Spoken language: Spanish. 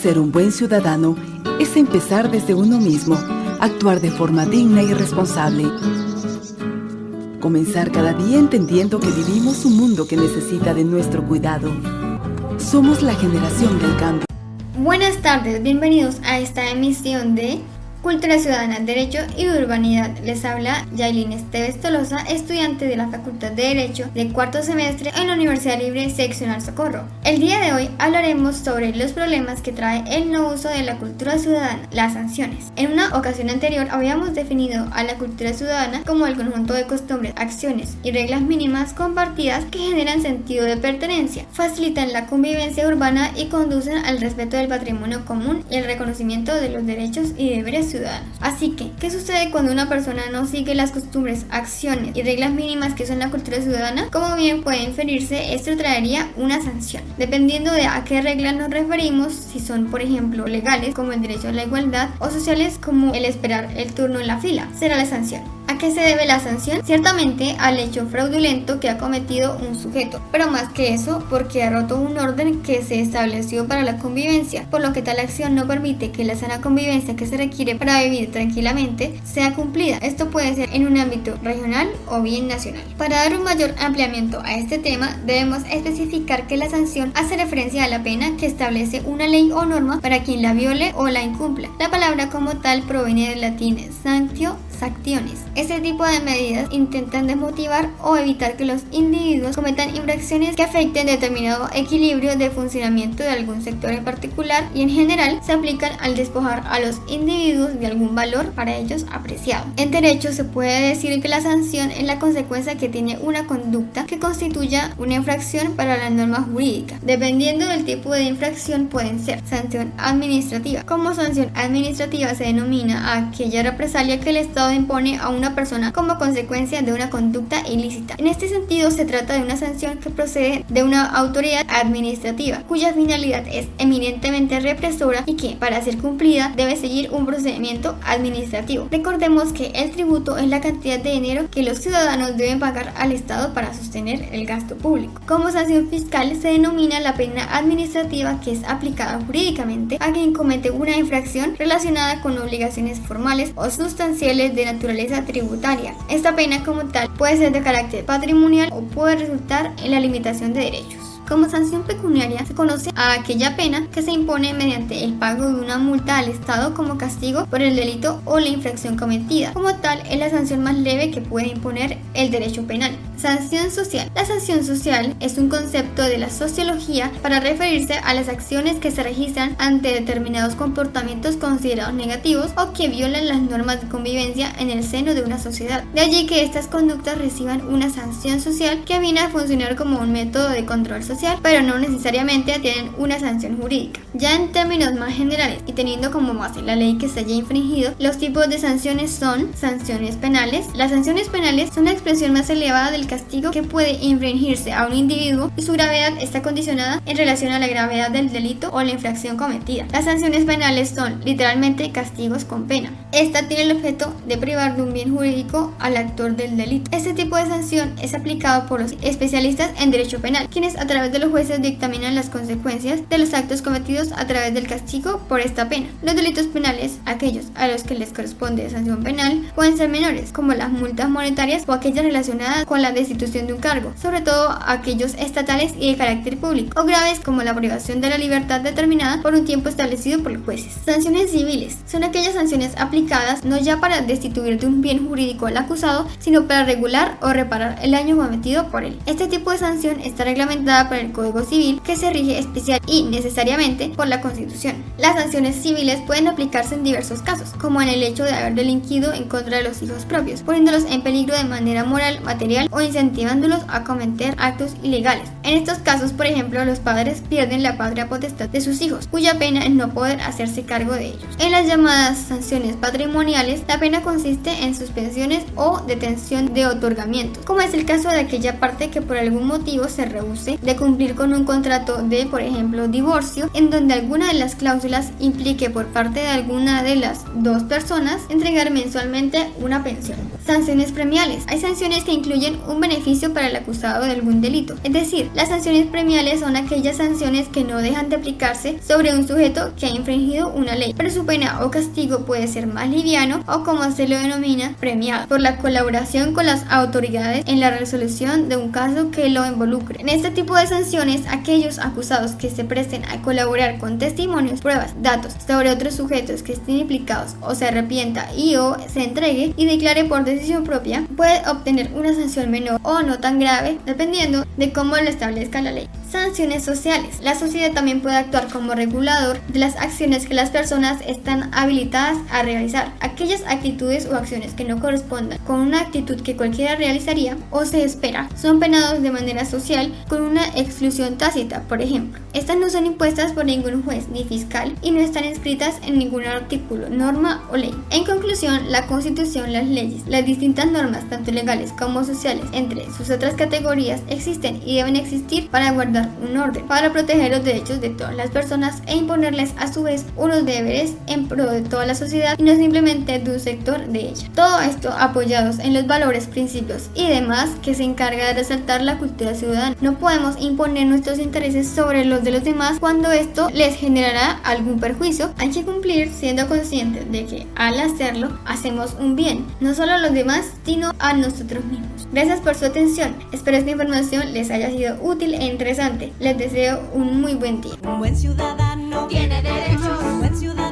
ser un buen ciudadano es empezar desde uno mismo, actuar de forma digna y responsable. Comenzar cada día entendiendo que vivimos un mundo que necesita de nuestro cuidado. Somos la generación del cambio. Buenas tardes, bienvenidos a esta emisión de Cultura Ciudadana, Derecho y Urbanidad. Les habla Yailin Esteves Tolosa, estudiante de la Facultad de Derecho de cuarto semestre en la Universidad Libre Seccional Socorro. El día de hoy hablaremos sobre los problemas que trae el no uso de la cultura ciudadana, las sanciones. En una ocasión anterior habíamos definido a la cultura ciudadana como el conjunto de costumbres, acciones y reglas mínimas compartidas que generan sentido de pertenencia, facilitan la convivencia urbana y conducen al respeto del patrimonio común y el reconocimiento de los derechos y deberes ciudadanos. Así que, ¿qué sucede cuando una persona no sigue las costumbres, acciones y reglas mínimas que son la cultura ciudadana? Como bien puede inferirse, esto traería una sanción. Dependiendo de a qué reglas nos referimos, si son por ejemplo legales como el derecho a la igualdad o sociales como el esperar el turno en la fila, será la sanción. ¿A qué se debe la sanción? Ciertamente al hecho fraudulento que ha cometido un sujeto, pero más que eso, porque ha roto un orden que se estableció para la convivencia, por lo que tal acción no permite que la sana convivencia que se requiere para vivir tranquilamente sea cumplida. Esto puede ser en un ámbito regional o bien nacional. Para dar un mayor ampliamiento a este tema, debemos especificar que la sanción hace referencia a la pena que establece una ley o norma para quien la viole o la incumpla. La palabra como tal proviene del latín sanctio, sanctiones. Este tipo de medidas intentan desmotivar o evitar que los individuos cometan infracciones que afecten determinado equilibrio de funcionamiento de algún sector en particular y en general se aplican al despojar a los individuos de algún valor para ellos apreciado. En derecho se puede decir que la sanción es la consecuencia que tiene una conducta que constituya una infracción para la norma jurídica. Dependiendo del tipo de infracción pueden ser sanción administrativa. Como sanción administrativa se denomina a aquella represalia que el Estado impone a una persona como consecuencia de una conducta ilícita. En este sentido se trata de una sanción que procede de una autoridad administrativa cuya finalidad es eminentemente represora y que para ser cumplida debe seguir un procedimiento administrativo. Recordemos que el tributo es la cantidad de dinero que los ciudadanos deben pagar al Estado para sostener el gasto público. Como sanción fiscal se denomina la pena administrativa que es aplicada jurídicamente a quien comete una infracción relacionada con obligaciones formales o sustanciales de naturaleza tributaria. Esta pena como tal puede ser de carácter patrimonial o puede resultar en la limitación de derechos. Como sanción pecuniaria se conoce a aquella pena que se impone mediante el pago de una multa al Estado como castigo por el delito o la infracción cometida. Como tal, es la sanción más leve que puede imponer el derecho penal. Sanción social. La sanción social es un concepto de la sociología para referirse a las acciones que se registran ante determinados comportamientos considerados negativos o que violan las normas de convivencia en el seno de una sociedad. De allí que estas conductas reciban una sanción social que viene a funcionar como un método de control social, pero no necesariamente tienen una sanción jurídica. Ya en términos más generales y teniendo como base la ley que se haya infringido, los tipos de sanciones son sanciones penales. Las sanciones penales son la expresión más elevada del castigo que puede infringirse a un individuo y su gravedad está condicionada en relación a la gravedad del delito o la infracción cometida. Las sanciones penales son literalmente castigos con pena. Esta tiene el objeto de privar de un bien jurídico al actor del delito. Este tipo de sanción es aplicado por los especialistas en derecho penal, quienes a través de los jueces dictaminan las consecuencias de los actos cometidos a través del castigo por esta pena. Los delitos penales, aquellos a los que les corresponde sanción penal, pueden ser menores, como las multas monetarias o aquellas relacionadas con la destitución de un cargo, sobre todo aquellos estatales y de carácter público, o graves como la privación de la libertad determinada por un tiempo establecido por los jueces. Sanciones civiles son aquellas sanciones aplicadas no ya para destituir de un bien jurídico al acusado, sino para regular o reparar el daño cometido por él. Este tipo de sanción está reglamentada por el Código Civil, que se rige especial y necesariamente por la Constitución. Las sanciones civiles pueden aplicarse en diversos casos, como en el hecho de haber delinquido en contra de los hijos propios, poniéndolos en peligro de manera moral, material o incentivándolos a cometer actos ilegales. En estos casos, por ejemplo, los padres pierden la patria potestad de sus hijos, cuya pena es no poder hacerse cargo de ellos. En las llamadas sanciones patrimoniales, la pena consiste en suspensiones o detención de otorgamientos, como es el caso de aquella parte que por algún motivo se rehúse de cumplir incumplir con un contrato de, por ejemplo, divorcio, en donde alguna de las cláusulas implique por parte de alguna de las dos personas entregar mensualmente una pensión. Sanciones premiales. Hay sanciones que incluyen un beneficio para el acusado de algún delito. Es decir, las sanciones premiales son aquellas sanciones que no dejan de aplicarse sobre un sujeto que ha infringido una ley, pero su pena o castigo puede ser más liviano o, como se lo denomina, premiado, por la colaboración con las autoridades en la resolución de un caso que lo involucre. En este tipo de sanciones, aquellos acusados que se presten a colaborar con testimonios, pruebas, datos sobre otros sujetos que estén implicados o se arrepienta y o se entregue y declare por decisión propia, puede obtener una sanción menor o no tan grave, dependiendo de cómo lo establezca la ley. Sanciones sociales. La sociedad también puede actuar como regulador de las acciones que las personas están habilitadas a realizar. Aquellas actitudes o acciones que no correspondan con una actitud que cualquiera realizaría o se espera son penados de manera social con una exclusión tácita, por ejemplo. Estas no son impuestas por ningún juez ni fiscal y no están inscritas en ningún artículo, norma o ley. En conclusión, la Constitución, las leyes, las distintas normas, tanto legales como sociales, entre sus otras categorías, existen y deben existir para guardar un orden, para proteger los derechos de todas las personas e imponerles a su vez unos deberes en pro de toda la sociedad y no simplemente de un sector de ella. Todo esto apoyados en los valores, principios y demás que se encarga de resaltar la cultura ciudadana. No podemos imponer nuestros intereses sobre los de los demás cuando esto les generará algún perjuicio. Hay que cumplir siendo conscientes de que al hacerlo hacemos un bien, no solo a los demás, sino a nosotros mismos. Gracias por su atención. Espero esta información les haya sido útil e interesante. Les deseo un muy buen día. Un buen ciudadano tiene derecho. Un buen ciudadano